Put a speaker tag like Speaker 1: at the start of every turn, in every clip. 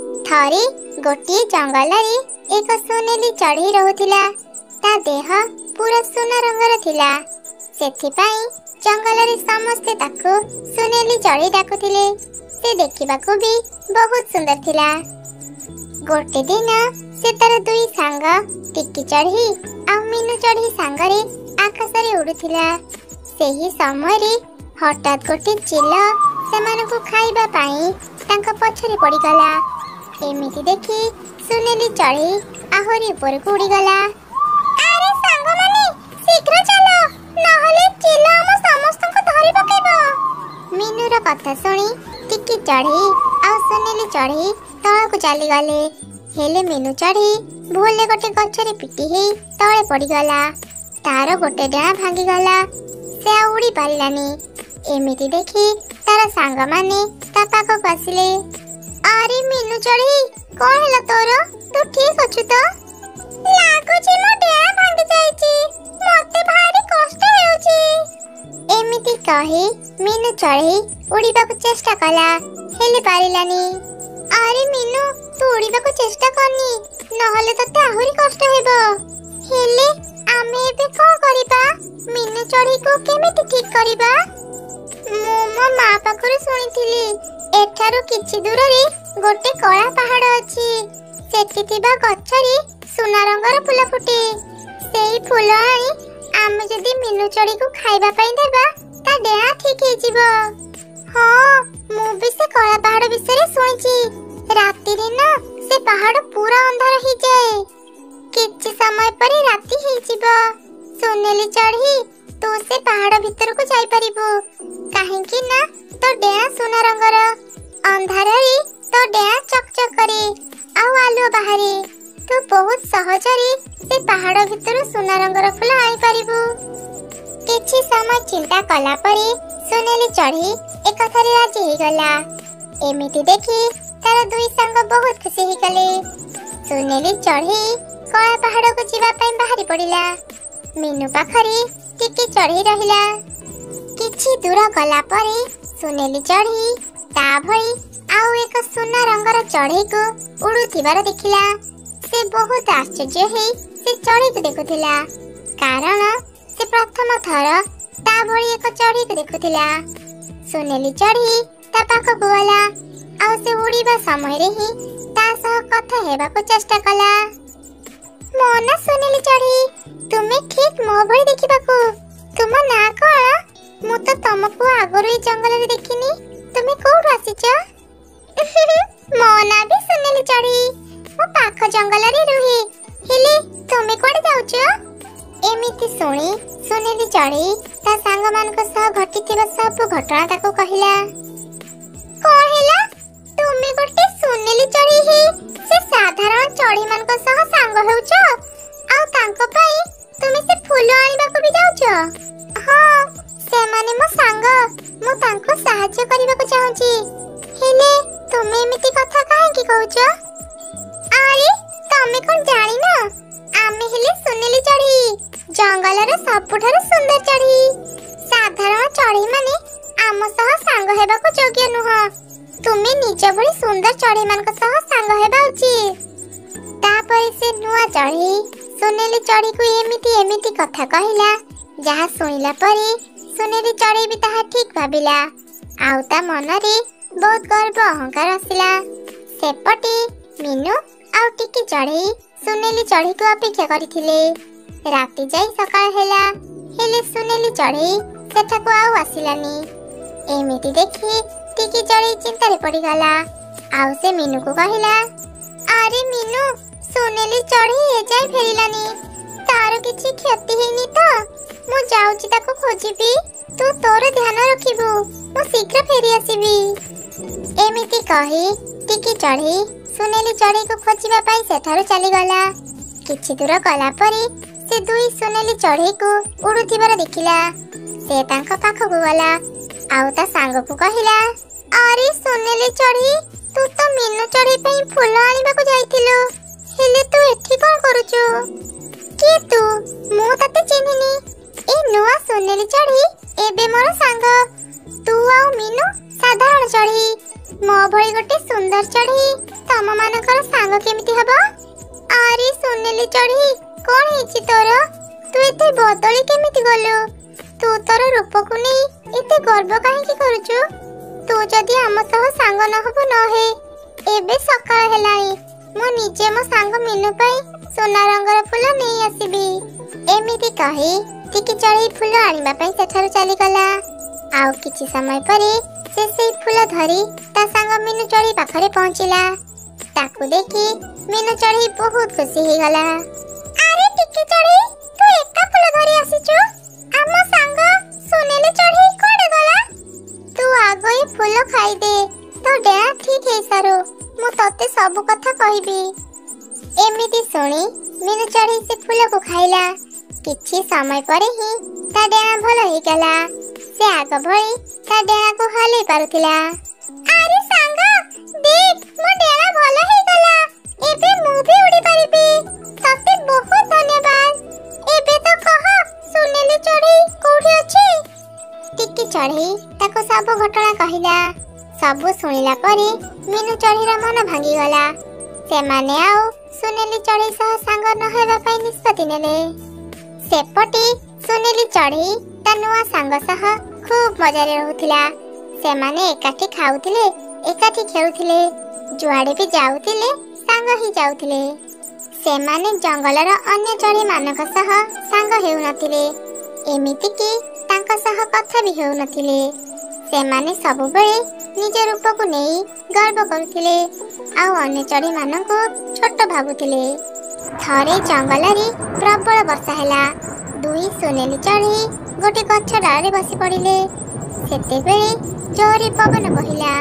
Speaker 1: थरे गोटे जंगल एक सोनेली चढ़ई रहुथिला। ता देह पूरा सोना रंगर थिला। सेथिपाई जंगल रे समस्ते ताको सोनेली चढ़ई डाकुथिले। से देखिबाकू भी बहुत सुंदर थिला। गोटे दिन से तार दुई सांग टिकी चढ़ी आ मीनू चढ़ी सांगरे आकाश रे उड़ुथिला। सेही समय रे हठात गोटे चिल सेमानकु खाइबा पाई तांका पछरे पड़ीगला। एमिति देखि सोनेली चढ़ी आहुरी ऊपर को उड़ीगला। अरे सांग माने शीघ्र चलो नहले चिल हम समस्त को धरि पकेबो। मीनूर कथा सुनी टिकी चढ़ी आ सोनेली चढ़ी तळकु चली गले। हेले मीनू चढ़ी भूले गोटे गछरे पिटी हे तळे पड़ीगला। तार गोटे डाँ भांगी गला। से आ उड़ी पारिलानी। एमिति देखि तार सांग माने ता पाखक आसिले। अरे मीनू चढ़ी कोन हैला तोर? तू ठीक अछु तो? लागुची मो डाँ भांगी जाईची। मते भारी कष्ट हेउची। एमिति कहि मीनू चढ़ी उड़ीबाकू चेष्टा कला हेले पारिलानी। अरे मीनू तू उड़ीबाकू चेष्टा करनी नहले तते आहुरी कष्ट हेबो। हेले आमे एबे कोन करिबा? मीनू चढ़ी को केमिति ठीक करिबा? मो माँ पाखरु सुनिथिली एठारु किछि दूर रे गोटे कळा पहाड़ अछि। सेठी थिबा गछरे सोना रंगर फूल फुटे। सेही फूल आनी आमे जदी मीनू चढ़ी को खाइबा पई देबा ता डेहा ठीक हे जिवो। हां मु भी से कळा पहाड़ विषय सुनिछि। राति रे ना से पहाड़ पूरा अंधार हो जाए। किछि समय पर राति हे जिवो। सोनेली चढ़ी तू से पहाड़ भीतर को जाई परिबो। काहेकि ना तो डेया सोना रंगर अंधार रे तो डेया चकचक करे आउ आलुओ बाहरे। तू बहुत सहज रे से पहाड़ भीतर सोना रंगर फूल आई परिबो। किछि समय चिंता कला परे सोनेली चढ़ी एक थारे राजी हे गला। एमिति देखि तार दुई संग बहुत खुशी हे गले। सोनेली चढ़ी कळा पहाड़ को जीवा पई बाहरी पड़िला। मीनू पाखरे टिकी चढ़ी रहिला। किछि दूर गला परे सोनेली चढ़ी ता भई आउ एक सोना रंगर चढ़ई को उड़ुथिबार देखिला। से बहुत आश्चर्य हे से चढ़ई को देखुथिला। कारण से प्रथम थर ता भई एक चढ़ई को देखुथिला। सोनेली चढ़ी ता पाखक गला आउ से उड़ीबा समय रे ही ता सह कथा हेबाको चेष्टा कला। मोना सोनेली चढ़ी तुमे ठीक मो भई देखिबाको। तुम ना कोन? मु तो तुमको आगरु जंगल रे देखिनी। तुमे कोठु आसीच? मोना भी सोनेली चढ़ी मो पाख जंगल रे रुहे। हेले तुमे कोडे जाउछ? एमिति सुनी सोनेली चढ़ी ता सांग मानक सह घटिथिबा सब घटना ताको कहिला। कोन हैला? तुमे गोटे सोनेली चढ़ी हे से साधारण चढ़ी मानक सह सांग हेउछ आ तांको पई तुमे से फूल आनिबाको भी जाउछ? हां से माने मो सांग मु तांको सहाय्य करिबाको चाहूची। हेले तुमे एमिति कथा काहे की कहउछ? अरे तमे कोन जानि ना आमे हेले सोनेली चढ़ी जंगलर सबुठार सुंदर चढ़ी। साधारण चढ़ी माने आम सह सांग हेबाको योग्य नुह। तुमे निज भली सुंदर चढ़ी मानक सह सांग हेबा उचित। तापर से नुआ चढ़ी सोनेली चढ़ी को एमिति कथा कहिला जहा सुनिला परे सोनेली चढ़ी भी ताहा ठीक भाबिला। आउ ता मन रे बहुत गर्व अहंकार आसिला। सेपटे मीनू आउ टिकी चढ़ी सोनेली चढ़ी को अपेक्षा करिथिले। राति जाई सकाळ हेला हेले सोनेली चढ़ी सेठाको आउ आसिलानी। एमिति देखि टिकी चढ़ी चिंता रे पड़ी गला। आउ से मीनू को कहिला, अरे मीनू सोनेली चढ़ी ए जाई फेरिलानी। तार किछि क्षति हेनी तो? मु जाउची ताको खोजिबी। तू तोर ध्यान रखिबो। मु शीघ्र फेरी आसीबी। एमिति कहि टिकी चढ़ी सोनेली चढ़ी को खोजिबा पई सेठारो चली गला। किछि दूर गला परे से दुई सोनेली चढ़ी को उड़ुथिबार देखिला। से तांको पाखक गला आउ ता सांग को कहिला, अरे सोनेली चढ़ी तू तो मीनू चढ़ी पई फूल आनिबाको जाइथिलो। हेले तू एठी कोन करूचु? के तू? मु तते चिन्हिनी। ए नुआ सोनेली चढ़ी एबे मोर सांग। तू आउ मीनू साधारण चढ़ी। मो भई गोटे सुंदर चढ़ी ତମ ମାନଙ୍କର ସାଙ୍ଗ କେମିତି ହବ? ଆରେ ସୁନେଲି ଚଢ଼େଇ, କଣ ହେଇଛି ତୋର? ତୁ ଏତେ ବଦଳି କେମିତି ଗଲୁ? ତୁ ତୋର ରୂପକୁ ନେଇ ଏତେ ଗର୍ବ କାହିଁକି କରୁଛୁ? ତୁ ଯଦି ଆମ ସହ ସାଙ୍ଗ ନ ହବୁ ନ ହେ। ଏବେ ସକାଳ ହେଲାଣି, ମୁଁ ନିଜେ ମୋ ସାଙ୍ଗ ମିନୁ ପାଇଁ ସୁନା ରଙ୍ଗର ଫୁଲ ନେଇ ଆସିବି। ଏମିତି କହି ଟିକି ଚଢ଼େଇ ଫୁଲ ଆଣିବା ପାଇଁ ସେଠାରୁ ଚାଲିଗଲା। ଆଉ କିଛି ସମୟ ପରେ ସେ ସେଇ ଫୁଲ ଧରି ତା ସାଙ୍ଗ ମିନୁ ଚଢ଼େଇ ପାଖରେ ପହଞ୍ଚିଲା। ତାକୁ ଦେଖି ମିନୁ ଚଢ଼େଇ ବହୁତ ଖୁସି ହେଇଗଲା। ଆରେ ଟିକି ଚଢ଼େଇ, ତୁ ଏକା ଫୁଲ ଧରି ଆସିଛୁ? ଆମ ସାଙ୍ଗ ସୁନେଲି ଚଢ଼େଇ କୁଆଡ଼େ ଗଲା? ତୁ ଆଗ ଏ ଫୁଲ ଖାଇଦେ, ତୋ ଡେଣା ଠିକ ହେଇସାରୁ, ମୁଁ ତତେ ସବୁ କଥା କହିବି। ଏମିତି ଶୁଣି ମିନୁ ଚଢ଼େଇ ସେ ଫୁଲକୁ ଖାଇଲା। କିଛି ସମୟ ପରେ ହିଁ ତା ଡେଣା ଭଲ ହେଇଗଲା। ସେ ଆଗ ଭଳି ତା ଡେଣାକୁ ହଲେଇ ପାରୁଥିଲା। ଆରେ ସାଙ୍ଗ, ଦେଖ ମୋ ଡେଣା ଭଲ ହେଇଗଲା। ଏବେ ମୁଁ ବି ଉଡ଼ି ପାରିବି। ତତେ ବହୁତ ଧନ୍ୟବାଦ। ଏବେ ତ କହ, ସୁନେଲି ଚଢ଼େଇ କୋଉଠି ଅଛି? ଟିକି ଚଢ଼େଇ ତାକୁ ସବୁ ଘଟଣା କହିଲା। ସବୁ ଶୁଣିଲା ପରେ ମିନୁ ଚଢ଼େଇର ମନ ଭାଙ୍ଗିଗଲା। ସେମାନେ ଆଉ ସୁନେଲି ଚଢ଼େଇ ସହ ସାଙ୍ଗ ନ ହେବା ପାଇଁ ନିଷ୍ପତ୍ତି ନେଲେ। ସେପଟେ ସୁନେଲି ଚଢ଼େଇ ତା ନୂଆ ସାଙ୍ଗ ସହ ଖୁବ୍ ମଜାରେ ରହୁଥିଲା। ସେମାନେ ଏକାଠି ଖାଉଥିଲେ, ଏକାଠି ଖେଳୁଥିଲେ, ଯୁଆଡ଼େ ବି ଯାଉଥିଲେ ସାଙ୍ଗ ହିଁ ଯାଉଥିଲେ। ସେମାନେ ଜଙ୍ଗଲର ଅନ୍ୟ ଚଢ଼େଇ ମାନଙ୍କ ସହ ସାଙ୍ଗ ହେଉନଥିଲେ, ଏମିତିକି ତାଙ୍କ ସହ କଥା ବି ହେଉନଥିଲେ। ସେମାନେ ସବୁବେଳେ ନିଜ ରୂପକୁ ନେଇ ଗର୍ବ କରୁଥିଲେ ଆଉ ଅନ୍ୟ ଚଢ଼େଇ ମାନଙ୍କୁ ଛୋଟ ଭାବୁଥିଲେ। ଥରେ ଜଙ୍ଗଲରେ ପ୍ରବଳ ବର୍ଷା ହେଲା। ଦୁଇ ସୁନେଲି ଚଢ଼େଇ ଗୋଟେ ଗଛ ଡାଳରେ ବସି ପଡ଼ିଲେ। ସେତେବେଳେ ଜୋରେ ପବନ ବହିଲା।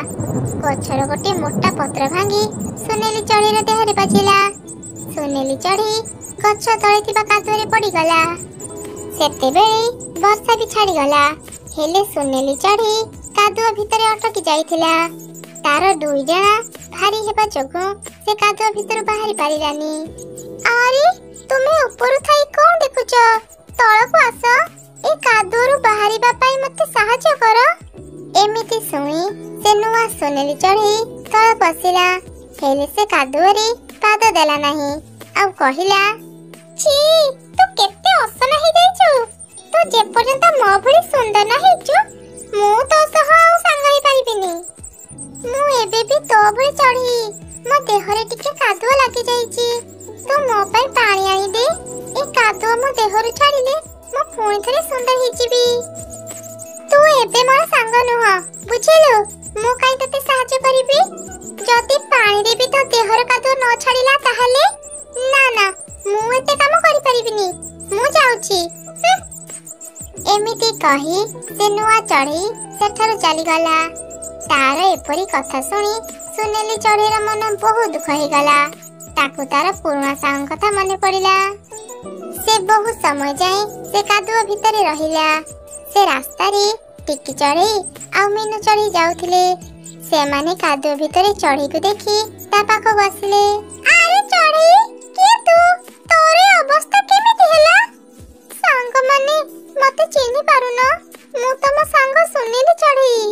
Speaker 1: ଗଛର ଗୋଟେ ମୋଟା ପତ୍ର ଭାଙ୍ଗି ସୁନେଲି ଚଢ଼େଇର ଦେହରେ ବାଜିଲା। ସୁନେଲି ଚଢ଼େଇ ଗଛ ତଳେ ଥିବା କାଦୁଅରେ ପଡ଼ିଗଲା। ସେତେବେଳେ ବର୍ଷା ବି ଛାଡ଼ିଗଲା, ହେଲେ ସୁନେଲି ଚଢ଼େଇ କାଦୁଅ ଭିତରେ ଅଟକି ଯାଇଥିଲା। ତାର ଦୁଇ ଡେଣା ଭାରି ହେବା ଯୋଗୁଁ ସେ କାଦୁଅ ଭିତରୁ ବାହାରି ପାରିଲାନି। ଆରେ, ତୁମେ ଉପରୁ ଥାଇ କଣ ଦେଖୁଛ? ତଳକୁ ଆସ, ଏ କାଦୁଅରୁ ବାହାରିବା ପାଇଁ ମତେ ସାହାଯ୍ୟ କର। ଏମିତି ଶୁଣି ସେ ନୂଆ ସୁନେଲି ଚଢ଼େଇ ତଳକୁ ଆସିଲା, ହେଲେ ସେ କାଦୁଅରେ ପାଦ ଦେଲା ନାହିଁ ଆଉ କହିଲା, ଛି, ତୁ କେତେ ଅସନା ହେଇଯାଇଛୁ। ତୁ ଯେପର୍ଯ୍ୟନ୍ତ ମୋ ଭଳି ସୁନ୍ଦର ନ ହେଇଛୁ, ମୁଁ ତୋ ସହ ଆଉ ସାଙ୍ଗ ହେଇପାରିବିନି। ମୁଁ ଏବେ ବି ତୋ ଭଳି ଚଢ଼େଇ, ମୋ ଦେହରେ ଟିକେ କାଦୁଅ ଲାଗିଯାଇଛି। ତୁ ମୋ ପାଇଁ ପାଣି ଆଣିଦେ। ଏ କାଦୁଅ ମୋ ଦେହରୁ ଛାଡ଼ିଲେ ମୁଁ ପୁଣି ଥରେ ସୁନ୍ଦର ହେଇଯିବି। ତୁ ଏବେ ମୋର ସାଙ୍ଗ ନୁହଁ, ବୁଝିଲୁ? ମୁଁ କାଇଁ ତତେ ସାହାଯ୍ୟ କରିବି? ଯଦି ପାଣିରେ ବି ତୋ ଦେହର କାଦୁଅ ନ ଛାଡ଼ିଲା ତାହେଲେ? ନା ନା, ମୁଁ ଏତେ କାମ କରିପାରିବିନି, ମୁଁ ଯାଉଛି। ଏମିତି କହି ସେ ନୂଆ ଚଢ଼େଇ ସେଠାରୁ ଚାଲିଗଲା। ତାର ଏପରି କଥା ଶୁଣି ସୁନେଲି ଚଢ଼େଇର ମନ ବହୁତ ଦୁଃଖ ହେଇଗଲା। ତାକୁ ତାର ପୁରୁଣା ସାଙ୍ଗ କଥା ମନେ ପଡ଼ିଲା। ସେ ବହୁତ ସମୟ ଯାଏ ସେ କାଦୁଅ ଭିତରେ ରହିଲା। ସେ ରାସ୍ତାରେ ଟିକି ଚଢ଼େଇ ଆଉ ମିନୁ ଚଢ଼େଇ ଯାଉଥିଲେ। ସେମାନେ କାଦୁଅ ଭିତରେ ଚଢ଼େଇକୁ ଦେଖି ତା ପାଖକୁ ଆସିଲେ। ଆରେ ଚଢ଼େଇ, କିଏ ତୁ? ତୋର ଏ ଅବସ୍ଥା କେମିତି ହେଲା? ସାଙ୍ଗମାନେ, ମତେ ଚିହ୍ନି ପାରୁନ? ମୁଁ ତମ ସାଙ୍ଗ ସୁନେଲି ଚଢ଼େଇ।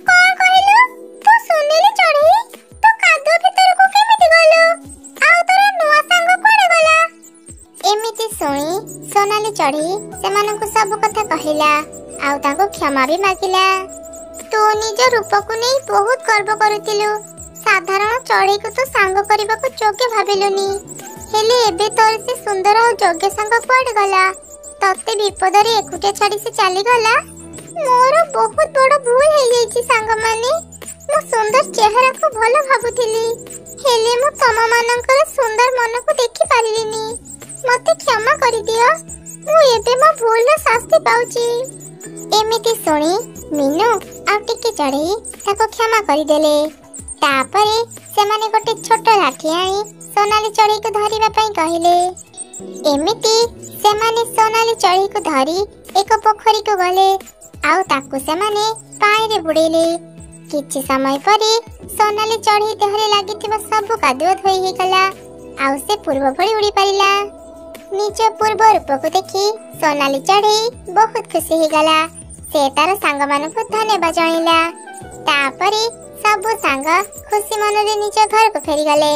Speaker 1: କଣ କହିଲୁ? ତୁ ସୁନେଲି ଚଢ଼େଇ? ତୁ କାଦୁଅ ଭିତରକୁ କେମିତି ଗଲୁ? ଆଉ ତୋର ନୂଆ ସାଙ୍ଗ କୁଆଡ଼େ ଗଲା? ଏମିତି ଶୁଣି ସୋନାଲି ଚଢ଼େଇ ସେମାନଙ୍କୁ ସବୁ କଥା କହିଲା ଆଉ ତାଙ୍କୁ କ୍ଷମା ବି ମାଗିଲା। ତୁ ନିଜ ରୂପକୁ ନେଇ ବହୁତ ଗର୍ବ କରୁଥିଲୁ। ସାଧାରଣ ଚଢ଼େଇକୁ ତୁ ସାଙ୍ଗ କରିବାକୁ ଯୋଗ୍ୟ ଭାବିଲୁନି, ହେଲେ ଏବେ ତୋର ସେ ସୁନ୍ଦର ଆଉ ଯୋଗ୍ୟ ସାଙ୍ଗ କୁଆଡ଼େ ଗଲା? ତତେ ବିପଦରେ ଏକୁଟିଆ ଛାଡ଼ି ସେ ଚାଲିଗଲା। ମୋର ବହୁତ ବଡ଼ ଭୁଲ ହେଇଯାଇଛି ସାଙ୍ଗମାନେ। ମୁଁ ସୁନ୍ଦର ଚେହେରାକୁ ଭଲ ଭାବୁଥିଲି, ହେଲେ ମୁଁ ତମମାନଙ୍କର ସୁନ୍ଦର ମନକୁ ଦେଖି ପାରିଲିନି। ମତେ କ୍ଷମା କରିଦିଅ, ମୁଁ ଏବେ ମୋ ଭୁଲର ଶାସ୍ତି ପାଉଛି। ଏମିତି ଶୁଣି ମିନୁ ଆଉ ଟିକି ଚଢ଼େଇ ତାକୁ କ୍ଷମା କରିଦେଲେ। ତାପରେ ସେମାନେ ଗୋଟେ ଛୋଟ ଲାଠି ଆଣି ସୋନାଲି ଚଢ଼େଇକୁ ଧରିବା ପାଇଁ କହିଲେ। ଏମିତି ସେମାନେ ସୋନାଲି ଚଢ଼େଇକୁ ଧରି ଏକ ପୋଖରୀକୁ ଗଲେ ଆଉ ତାକୁ ସେମାନେ ପାଣିରେ ବୁଡ଼େଇଲେ। କିଛି ସମୟ ପରେ ସୋନାଲି ଚଢ଼େଇ ଦେହରେ ଲାଗିଥିବା ସବୁ କାଦୁଅ ଧୋଇ ହେଇଗଲା ଆଉ ସେ ପୂର୍ବ ଭଳି ଉଡ଼ି ପାରିଲା। ନିଜ ପୂର୍ବ ରୂପକୁ ଦେଖି ସୋନାଲି ଚଢ଼େଇ ବହୁତ ଖୁସି ହେଇଗଲା। ସେ ତାର ସାଙ୍ଗମାନଙ୍କୁ ଧନ୍ୟବାଦ ଜଣାଇଲା। ତାପରେ ସବୁ ସାଙ୍ଗ ଖୁସି ମନରେ ନିଜ ଘରକୁ ଫେରିଗଲେ।